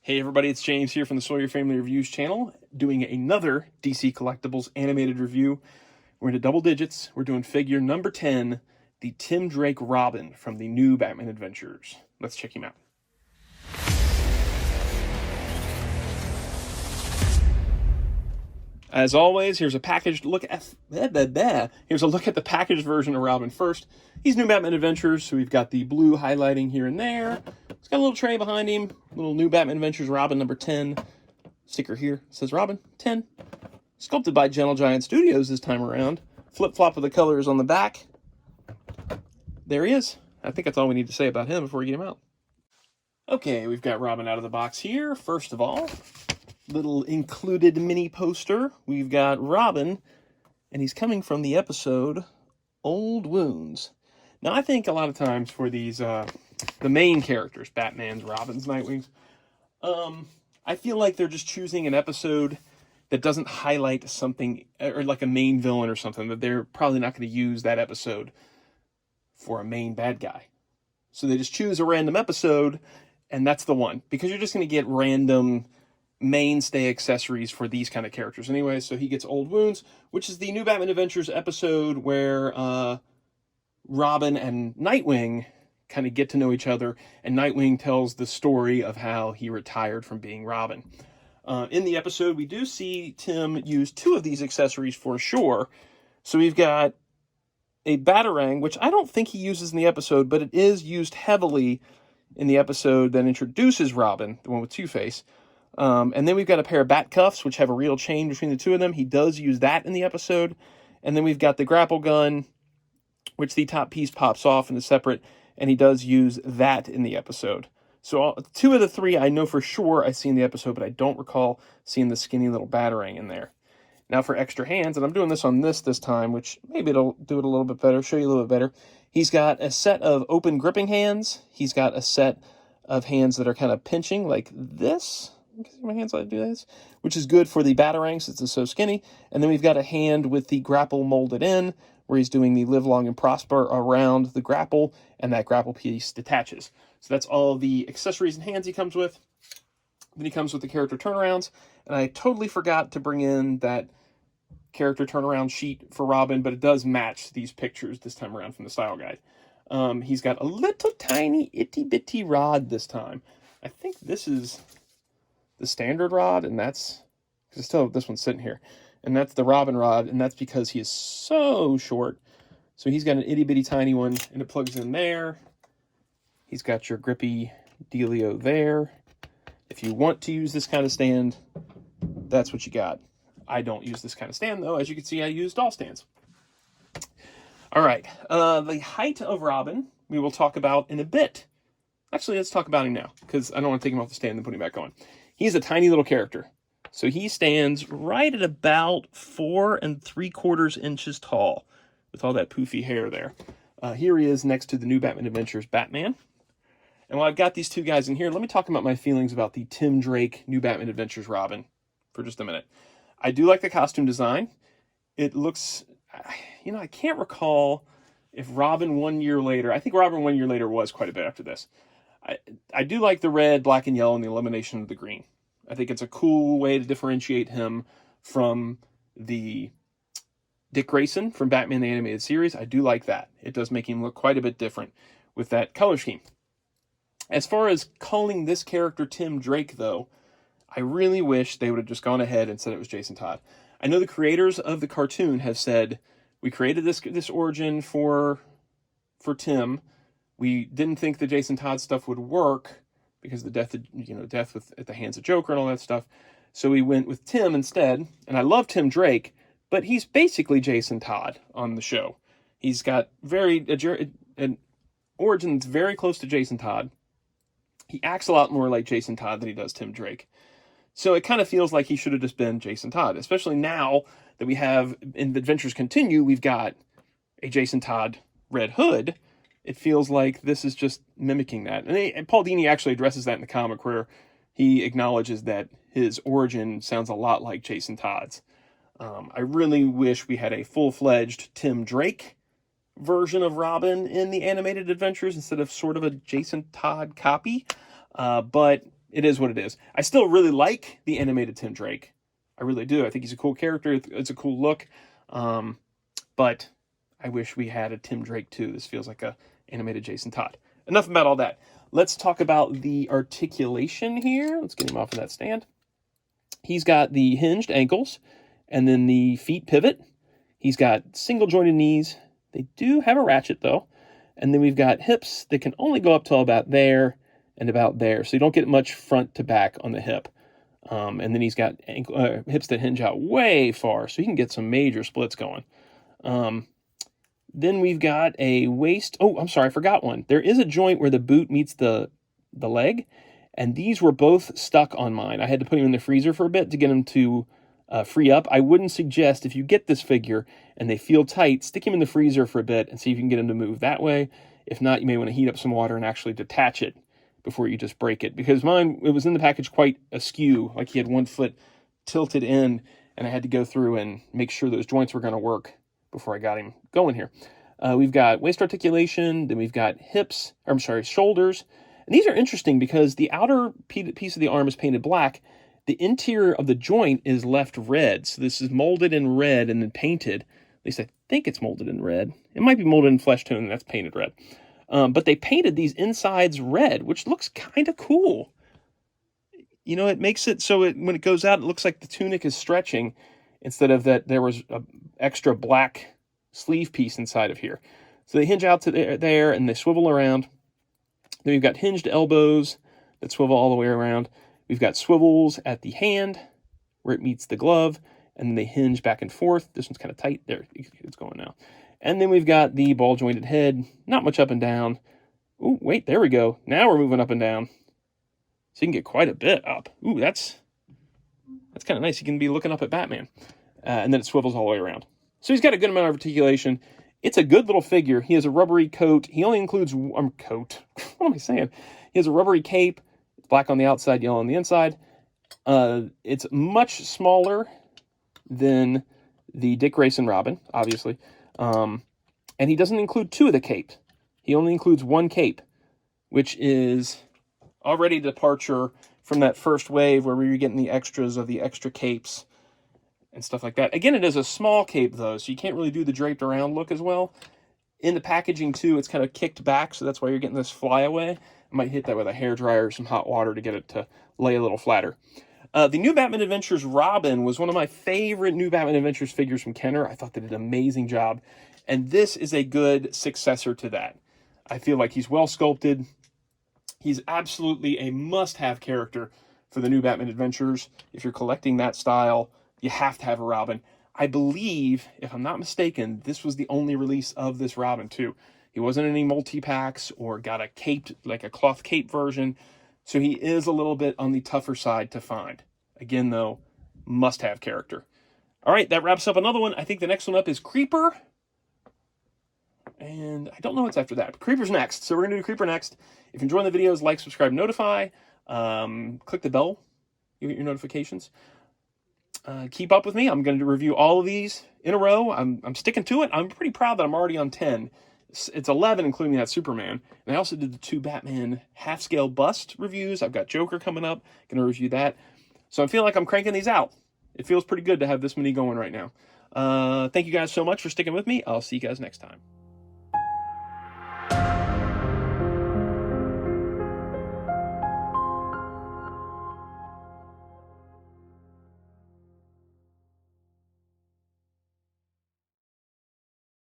Hey everybody, it's James here from the Sawyer Family Reviews channel, doing another DC Collectibles animated review. We're into double digits. We're doing figure number 10, the Tim Drake Robin from the new Batman Adventures. Let's check him out. As always, here's a packaged look at here's a look at the packaged version of Robin first. He's new Batman Adventures, so we've got the blue highlighting here and there. It's got a little tray behind him, little new Batman Adventures Robin number 10. Sticker here says Robin 10. Sculpted by Gentle Giant Studios this time around. Flip-flop of the colors on the back. There he is. I think that's all we need to say about him before we get him out. Okay, we've got Robin out of the box here. First of all, little included mini poster. We've got Robin, and he's coming from the episode Old Wounds. Now, I think a lot of times for these, the main characters, Batman's, Robin's, Nightwing's, I feel like they're just choosing an episode that doesn't highlight something, or like a main villain or something, that they're probably not going to use that episode for a main bad guy. So they just choose a random episode, and that's the one. Because you're just going to get random mainstay accessories for these kind of characters anyway. So he gets Old Wounds, which is the new Batman Adventures episode where Robin and Nightwing kind of get to know each other, and Nightwing tells the story of how he retired from being Robin. In the episode, we do see Tim use two of these accessories for sure. So we've got a Batarang, which I don't think he uses in the episode, but it is used heavily in the episode that introduces Robin, the one with Two-Face. And then we've got a pair of bat cuffs, which have a real chain between the two of them. He does use that in the episode. And then we've got the grapple gun, which the top piece pops off and is separate. And he does use that in the episode. So two of the three I know for sure I see in the episode, but I don't recall seeing the skinny little Batarang in there. Now for extra hands, and I'm doing this on this time, which maybe it'll do it a little bit better, show you a little bit better. He's got a set of open gripping hands. He's got a set of hands that are kind of pinching like this. You can see my hands like do this, which is good for the Batarang since it's so skinny. And then we've got a hand with the grapple molded in, where he's doing the live long and prosper around the grapple, and that grapple piece detaches. So that's all the accessories and hands he comes with. Then he comes with the character turnarounds, and I totally forgot to bring in that character turnaround sheet for Robin, but it does match these pictures this time around from the style guide. He's got a little tiny itty bitty rod this time. I think this is the standard rod, and that's because still this one's sitting here, and that's the Robin rod, and that's because he is so short. So he's got an itty bitty tiny one, and it plugs in there. He's got your grippy dealio there. If you want to use this kind of stand, that's what you got. I don't use this kind of stand, though. As you can see, I use doll stands. All right. The height of Robin, we will talk about in a bit. Actually, let's talk about him now, because I don't want to take him off the stand and put him back on. He's a tiny little character. So he stands right at about 4 3/4 inches tall, with all that poofy hair there. Here he is next to the new Batman Adventures Batman. And while I've got these two guys in here, let me talk about my feelings about the Tim Drake new Batman Adventures Robin for just a minute. I do like the costume design. It looks, I can't recall if Robin 1 year later, I think Robin 1 year later was quite a bit after this. I do like the red, black, and yellow and the elimination of the green. I think it's a cool way to differentiate him from the Dick Grayson from Batman the Animated Series. I do like that. It does make him look quite a bit different with that color scheme. As far as calling this character Tim Drake, though, I really wish they would have just gone ahead and said it was Jason Todd. I know the creators of the cartoon have said, we created this origin for Tim. We didn't think the Jason Todd stuff would work because of the death at the hands of Joker and all that stuff. So we went with Tim instead. And I love Tim Drake, but he's basically Jason Todd on the show. He's got an origin that's very close to Jason Todd. He acts a lot more like Jason Todd than he does Tim Drake. So it kind of feels like he should have just been Jason Todd, especially now that we have, in Adventures Continue, we've got a Jason Todd Red Hood. It feels like this is just mimicking that. And Paul Dini actually addresses that in the comic where he acknowledges that his origin sounds a lot like Jason Todd's. I really wish we had a full-fledged Tim Drake version of Robin in the animated adventures instead of sort of a Jason Todd copy. But it is what it is. I still really like the animated Tim Drake. I really do. I think he's a cool character. It's a cool look. But I wish we had a Tim Drake too. This feels like a animated Jason Todd. Enough about all that. Let's talk about the articulation here. Let's get him off of that stand. He's got the hinged ankles and then the feet pivot. He's got single jointed knees. They do have a ratchet though. And then we've got hips that can only go up till about there and about there. So you don't get much front to back on the hip. And then he's got hips that hinge out way far. So you can get some major splits going. Then we've got a waist. Oh, I'm sorry, I forgot one. There is a joint where the boot meets the leg. And these were both stuck on mine. I had to put them in the freezer for a bit to get them to free up. I wouldn't suggest, if you get this figure and they feel tight, stick him in the freezer for a bit and see if you can get him to move that way. If not, you may want to heat up some water and actually detach it before you just break it. Because mine, it was in the package quite askew, like he had one foot tilted in, and I had to go through and make sure those joints were going to work before I got him going here. We've got waist articulation, then we've got hips, or I'm sorry, shoulders. And these are interesting because the outer piece of the arm is painted black. The interior of the joint is left red. So this is molded in red and then painted. At least I think it's molded in red. It might be molded in flesh tone, and that's painted red. But they painted these insides red, which looks kind of cool. You know, it makes it so when it goes out, it looks like the tunic is stretching instead of that there was an extra black sleeve piece inside of here. So they hinge out to there and they swivel around. Then we've got hinged elbows that swivel all the way around. We've got swivels at the hand where it meets the glove, and then they hinge back and forth. This one's kind of tight. There, it's going now. And then we've got the ball-jointed head, not much up and down. Ooh, wait, there we go. Now we're moving up and down. So you can get quite a bit up. Ooh, that's kind of nice. You can be looking up at Batman. And then it swivels all the way around. So he's got a good amount of articulation. It's a good little figure. He has a rubbery coat. He only includes coat. What am I saying? He has a rubbery cape. It's black on the outside, yellow on the inside. It's much smaller than the Dick Grayson Robin, obviously. And he doesn't include two of the cape. He only includes one cape, which is already a departure from that first wave where we were getting the extras of the extra capes and stuff like that. Again, it is a small cape, though, so you can't really do the draped around look as well. In the packaging, too, it's kind of kicked back, so that's why you're getting this flyaway. I might hit that with a hairdryer or some hot water to get it to lay a little flatter. The New Batman Adventures Robin was one of my favorite New Batman Adventures figures from Kenner. I thought they did an amazing job. And this is a good successor to that. I feel like he's well sculpted. He's absolutely a must-have character for the New Batman Adventures. If you're collecting that style, you have to have a Robin. I believe, if I'm not mistaken, this was the only release of this Robin, too. He wasn't in any multi-packs or got a caped, like a cloth cape version. So he is a little bit on the tougher side to find. Again, though, must-have character. All right, that wraps up another one. I think the next one up is Creeper. And I don't know what's after that. But Creeper's next. So we're going to do Creeper next. If you're enjoying the videos, like, subscribe, notify. Click the bell. You get your notifications. Keep up with me. I'm going to review all of these in a row. I'm sticking to it. I'm pretty proud that I'm already on 10. It's 11, including that Superman. And I also did the 2 Batman half-scale bust reviews. I've got Joker coming up. Going to review that. So I feel like I'm cranking these out. It feels pretty good to have this many going right now. Thank you guys so much for sticking with me. I'll see you guys next time.